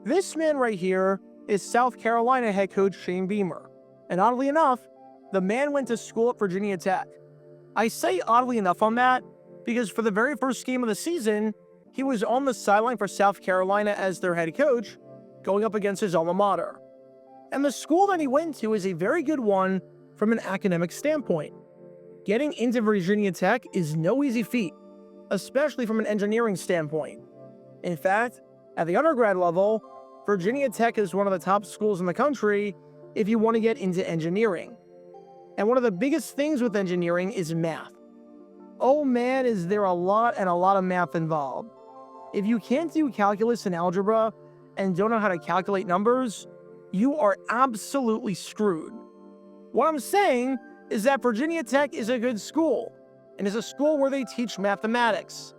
This man right here is South Carolina head coach Shane Beamer. And oddly enough, the man went to school at Virginia Tech. I say oddly enough on that because for the very first game of the season, he was on the sideline for South Carolina as their head coach, going up against his alma mater. And the school that he went to is a very good one from an academic standpoint. Getting into Virginia Tech is no easy feat, especially from an engineering standpoint. In fact, at the undergrad level, Virginia Tech is one of the top schools in the country if you want to get into engineering. And one of the biggest things with engineering is math. Oh man, is there a lot of math involved. If you can't do calculus and algebra and don't know how to calculate numbers, you are absolutely screwed. What I'm saying is that Virginia Tech is a good school, and is a school where they teach mathematics,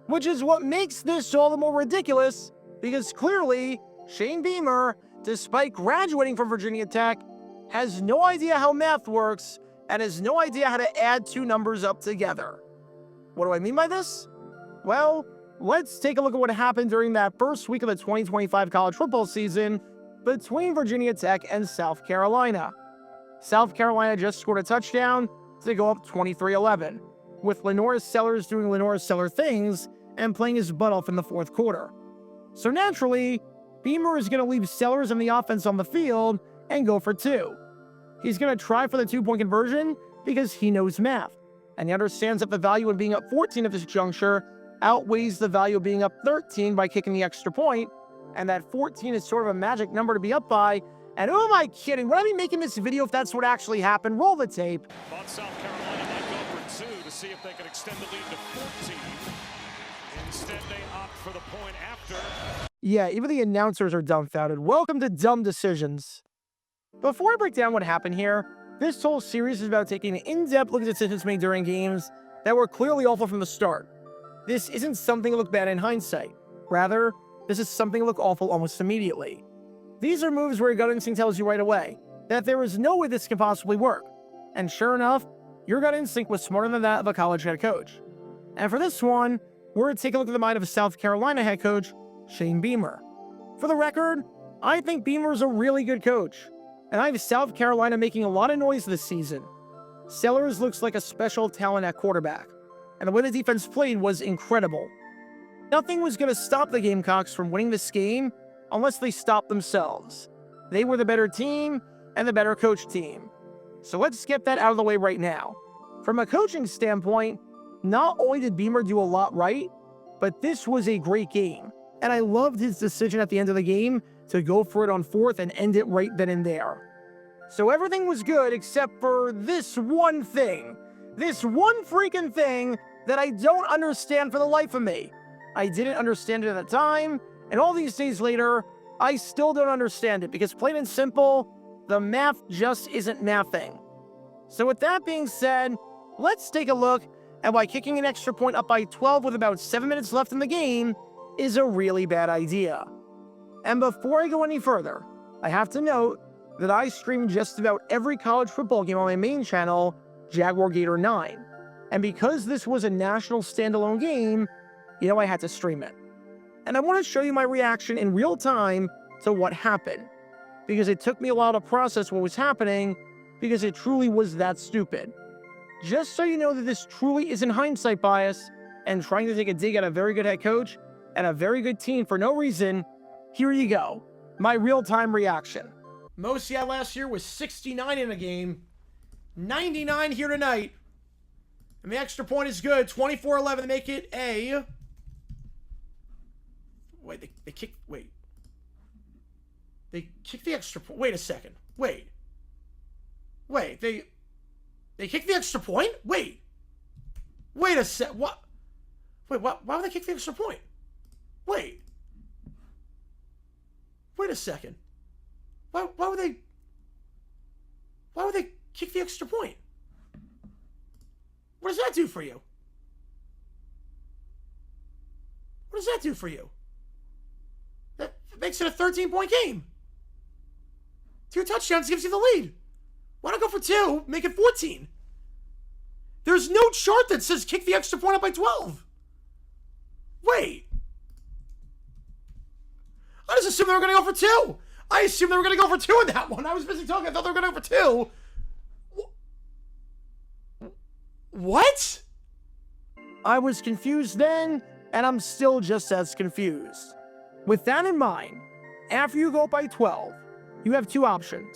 which is what makes this all the more ridiculous, because clearly, Shane Beamer, despite graduating from Virginia Tech, has no idea how math works and has no idea how to add two numbers up together. What do I mean by this? Well, let's take a look at what happened during that first week of the 2025 college football season between Virginia Tech and South Carolina. South Carolina just scored a touchdown to go up 23-11, with Lenore Sellers doing Lenore Seller things and playing his butt off in the fourth quarter. So naturally, Beamer is going to leave Sellers and the offense on the field and go for two. He's going to try for the two-point conversion because he knows math, and he understands that the value of being up 14 at this juncture outweighs the value of being up 13 by kicking the extra point, and that 14 is sort of a magic number to be up by. And who am I kidding? Would I be making this video if that's what actually happened? Roll the tape. Thought South Carolina might go for two to see if they could extend the lead to 14. Instead, they opt for the point after. Yeah, even the announcers are dumbfounded. Welcome to Dumb Decisions. Before I break down what happened here, this whole series is about taking an in-depth look at decisions made during games that were clearly awful from the start. This isn't something to look bad in hindsight. Rather, this is something to look awful almost immediately. These are moves where your gut instinct tells you right away that there is no way this can possibly work. And sure enough, your gut instinct was smarter than that of a college head coach. And for this one, we're going to take a look at the mind of South Carolina head coach Shane Beamer. For the record, I think Beamer's a really good coach, and I have South Carolina making a lot of noise this season. Sellers looks like a special talent at quarterback, and the way the defense played was incredible. Nothing was going to stop the Gamecocks from winning this game unless they stopped themselves. They were the better team and the better coach team. So let's get that out of the way right now. From a coaching standpoint, not only did Beamer do a lot right, but this was a great game. And I loved his decision at the end of the game to go for it on fourth and end it right then and there. So everything was good except for this one thing. This one freaking thing that I don't understand for the life of me. I didn't understand it at the time, and all these days later, I still don't understand it because plain and simple, the math just isn't mathing. So with that being said, let's take a look at why kicking an extra point up by 12 with about 7 minutes left in the game is a really bad idea. And before I go any further, I have to note that I stream just about every college football game on my main channel, Jaguar Gator 9. And because this was a national standalone game, I had to stream it. And I want to show you my reaction in real time to what happened, because it took me a while to process what was happening, because it truly was that stupid. Just so you know that this truly isn't hindsight bias and trying to take a dig at a very good head coach and a very good team for no reason, here you go, my real-time reaction. Most he had last year was 69 in a game, 99 here tonight, and the extra point is good, 24-11 to make it a... Wait, they kicked... Wait. They kicked the extra point. Wait a second. Wait, they kicked the extra point? Wait a sec. What? Wait, why would they kick the extra point? Wait a second. Why would they kick the extra point? What does that do for you? What does that do for you? That makes it a 13-point game. 2 touchdowns gives you the lead. Why not go for 2, make it 14? There's no chart that says kick the extra point up by 12. Wait. How does a assumed they were going to go for 2. I assumed they were going to go for 2 in that one. I was busy talking. I thought they were going to go for 2. What? I was confused then, and I'm still just as confused. With that in mind, after you go up by 12, you have 2 options.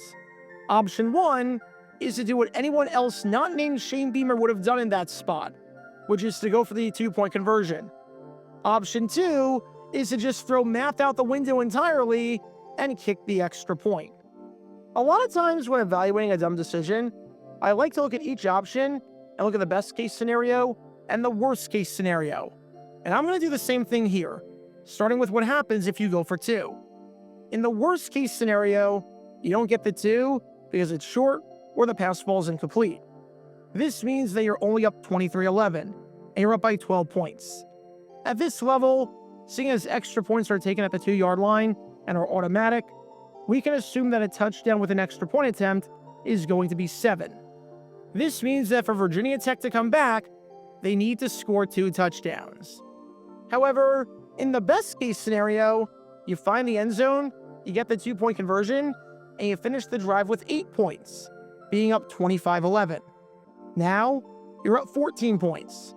Option 1 is to do what anyone else not named Shane Beamer would have done in that spot, which is to go for the 2-point conversion. Option 2 is to just throw math out the window entirely and kick the extra point. A lot of times when evaluating a dumb decision, I like to look at each option and look at the best case scenario and the worst case scenario. And I'm going to do the same thing here, starting with what happens if you go for 2. In the worst case scenario, you don't get the 2 because it's short or the pass ball is incomplete. This means that you're only up 23-11 and you're up by 12 points. At this level, seeing as extra points are taken at the 2-yard line and are automatic, we can assume that a touchdown with an extra point attempt is going to be 7. This means that for Virginia Tech to come back, they need to score 2 touchdowns. However, in the best case scenario, you find the end zone, you get the 2-point conversion, and you finish the drive with 8 points, being up 25-11. Now, you're up 14 points.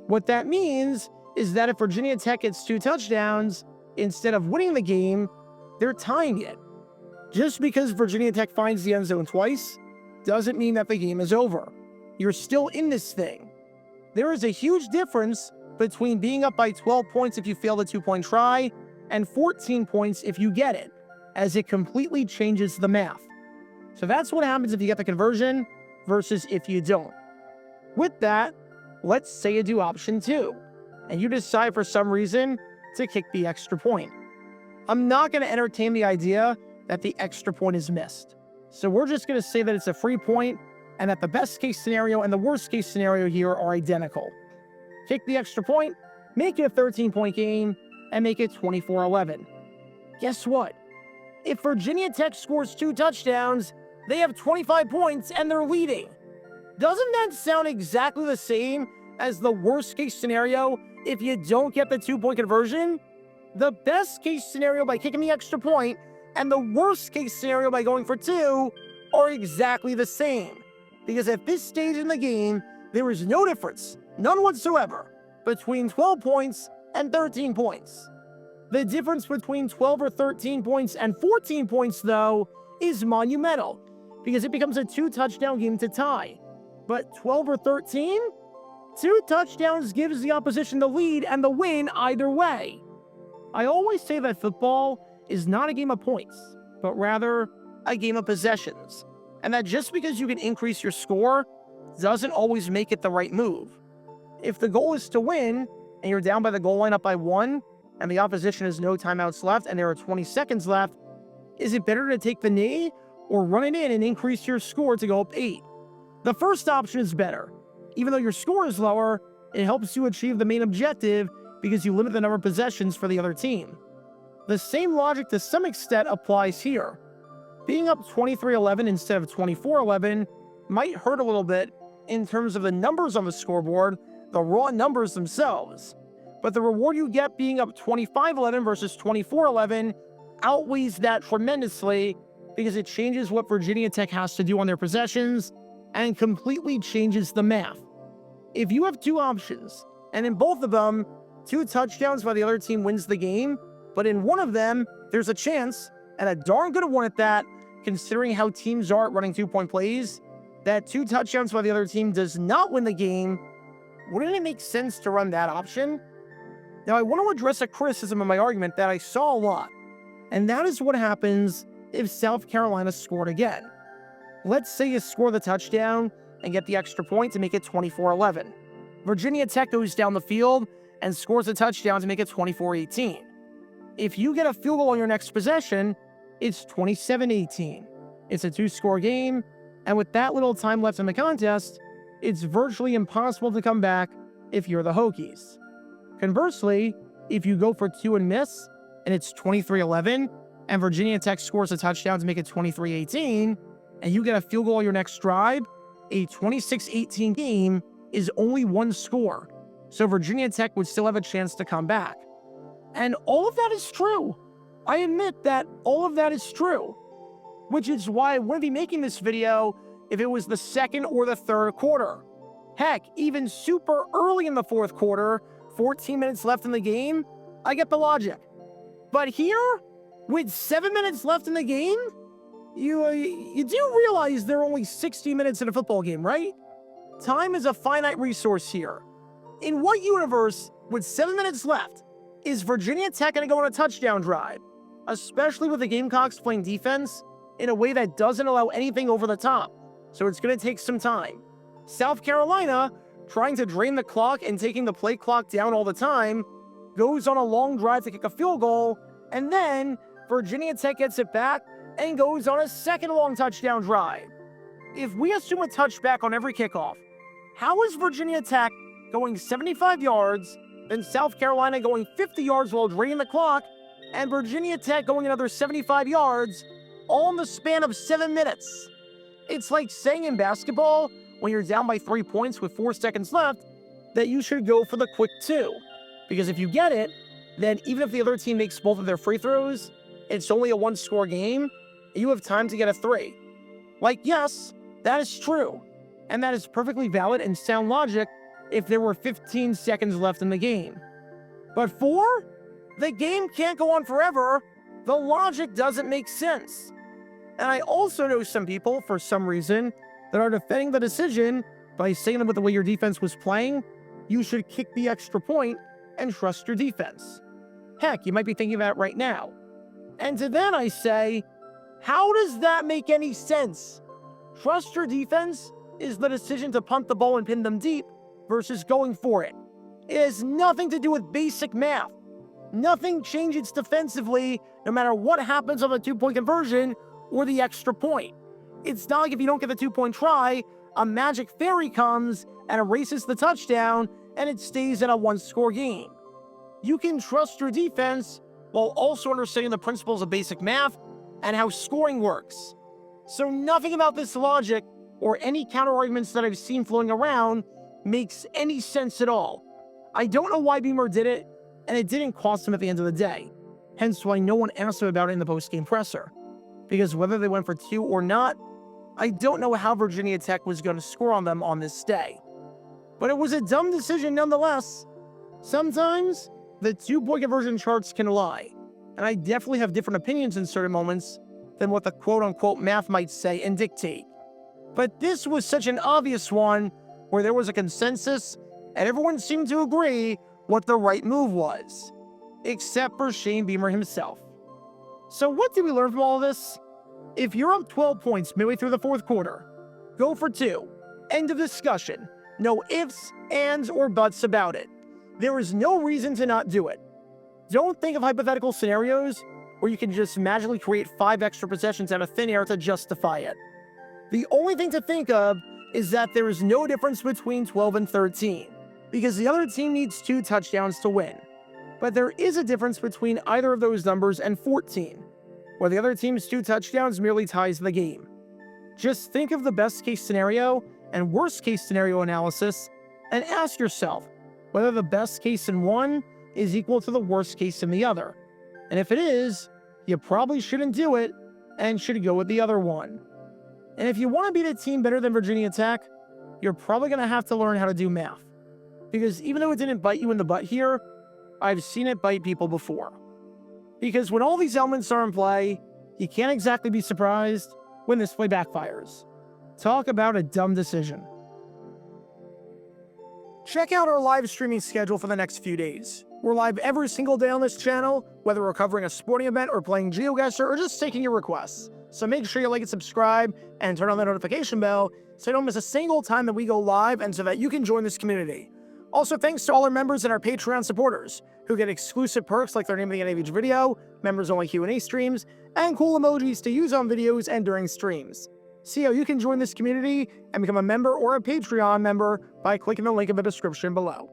What that means is that if Virginia Tech gets 2 touchdowns, instead of winning the game, they're tying it. Just because Virginia Tech finds the end zone twice doesn't mean that the game is over. You're still in this thing. There is a huge difference between being up by 12 points if you fail the 2-point try and 14 points if you get it, as it completely changes the math. So that's what happens if you get the conversion versus if you don't. With that, let's say you do option 2, and you decide for some reason to kick the extra point. I'm not going to entertain the idea that the extra point is missed. So we're just going to say that it's a free point and that the best case scenario and the worst case scenario here are identical. Kick the extra point, make it a 13-point game, and make it 24-11. Guess what? If Virginia Tech scores 2 touchdowns, they have 25 points and they're leading. Doesn't that sound exactly the same as the worst case scenario if you don't get the 2-point conversion? The best case scenario by kicking the extra point and the worst case scenario by going for 2 are exactly the same. Because at this stage in the game, there is no difference, none whatsoever, between 12 points and 13 points. The difference between 12 or 13 points and 14 points, though, is monumental, because it becomes a 2-touchdown game to tie. But 12 or 13? 2 touchdowns gives the opposition the lead and the win either way. I always say that football is not a game of points, but rather a game of possessions, and that just because you can increase your score doesn't always make it the right move. If the goal is to win, and you're down by the goal line up by 1, and the opposition has no timeouts left and there are 20 seconds left, is it better to take the knee or run it in and increase your score to go up 8? The first option is better. Even though your score is lower, it helps you achieve the main objective because you limit the number of possessions for the other team. The same logic to some extent applies here. Being up 23-11 instead of 24-11 might hurt a little bit in terms of the numbers on the scoreboard, the raw numbers themselves. But the reward you get being up 25-11 versus 24-11 outweighs that tremendously because it changes what Virginia Tech has to do on their possessions and completely changes the math. If you have 2 options, and in both of them, 2 touchdowns while the other team wins the game, but in one of them, there's a chance, and a darn good one at that, considering how teams are at running 2-point plays, that 2 touchdowns while the other team does not win the game, wouldn't it make sense to run that option? Now, I want to address a criticism of my argument that I saw a lot, and that is what happens if South Carolina scored again. Let's say you score the touchdown and get the extra point to make it 24-11. Virginia Tech goes down the field and scores a touchdown to make it 24-18. If you get a field goal on your next possession, it's 27-18. It's a 2-score game, and with that little time left in the contest, it's virtually impossible to come back if you're the Hokies. Conversely, if you go for 2 and miss, and it's 23-11, and Virginia Tech scores a touchdown to make it 23-18, and you get a field goal on your next drive, a 26-18 game is only 1 score, so Virginia Tech would still have a chance to come back. And all of that is true. I admit that all of that is true, which is why I wouldn't be making this video if it was the second or the third quarter. Heck, even super early in the fourth quarter, 14 minutes left in the game, I get the logic. But here, with 7 minutes left in the game, you do realize there are only 60 minutes in a football game, right? Time is a finite resource here. In what universe, with 7 minutes left, is Virginia Tech going to go on a touchdown drive? Especially with the Gamecocks playing defense in a way that doesn't allow anything over the top. So it's going to take some time. South Carolina, trying to drain the clock and taking the play clock down all the time, goes on a long drive to kick a field goal, and then Virginia Tech gets it back and goes on a second long touchdown drive. If we assume a touchback on every kickoff, how is Virginia Tech going 75 yards, then South Carolina going 50 yards while draining the clock, and Virginia Tech going another 75 yards, all in the span of 7 minutes? It's like saying in basketball, when you're down by 3 points with 4 seconds left, that you should go for the quick 2. Because if you get it, then even if the other team makes both of their free throws, it's only a one-score game, you have time to get a 3. Like, yes, that is true. And that is perfectly valid and sound logic if there were 15 seconds left in the game. But 4? The game can't go on forever. The logic doesn't make sense. And I also know some people, for some reason, that are defending the decision by saying that with the way your defense was playing, you should kick the extra point and trust your defense. Heck, you might be thinking about it right now. And to them I say, how does that make any sense? Trust your defense is the decision to punt the ball and pin them deep versus going for it. It has nothing to do with basic math. Nothing changes defensively no matter what happens on the 2-point conversion or the extra point. It's not like if you don't get the 2-point try, a magic fairy comes and erases the touchdown and it stays in a one-score game. You can trust your defense while also understanding the principles of basic math and how scoring works. So nothing about this logic or any counter-arguments that I've seen floating around makes any sense at all. I don't know why Beamer did it, and it didn't cost him at the end of the day. Hence why no one asked him about it in the post-game presser. Because whether they went for 2 or not, I don't know how Virginia Tech was going to score on them on this day. But it was a dumb decision nonetheless. Sometimes, the 2-point conversion charts can lie, and I definitely have different opinions in certain moments than what the quote-unquote math might say and dictate. But this was such an obvious one where there was a consensus and everyone seemed to agree what the right move was, except for Shane Beamer himself. So what did we learn from all of this? If you're up 12 points midway through the fourth quarter, go for 2. End of discussion. No ifs, ands, or buts about it. There is no reason to not do it. Don't think of hypothetical scenarios where you can just magically create 5 extra possessions out of thin air to justify it. The only thing to think of is that there is no difference between 12 and 13, because the other team needs 2 touchdowns to win. But there is a difference between either of those numbers and 14, where the other team's 2 touchdowns merely ties the game. Just think of the best case scenario and worst case scenario analysis and ask yourself whether the best case in one is equal to the worst case in the other. And if it is, you probably shouldn't do it and should go with the other one. And if you want to beat a team better than Virginia Tech, you're probably going to have to learn how to do math. Because even though it didn't bite you in the butt here, I've seen it bite people before. Because when all these elements are in play, you can't exactly be surprised when this play backfires. Talk about a dumb decision. Check out our live streaming schedule for the next few days. We're live every single day on this channel, whether we're covering a sporting event or playing GeoGuessr or just taking your requests. So make sure you like and subscribe and turn on the notification bell so you don't miss a single time that we go live and so that you can join this community. Also, thanks to all our members and our Patreon supporters who get exclusive perks like their name at the end of each video, members-only Q&A streams, and cool emojis to use on videos and during streams. See how you can join this community and become a member or a Patreon member by clicking the link in the description below.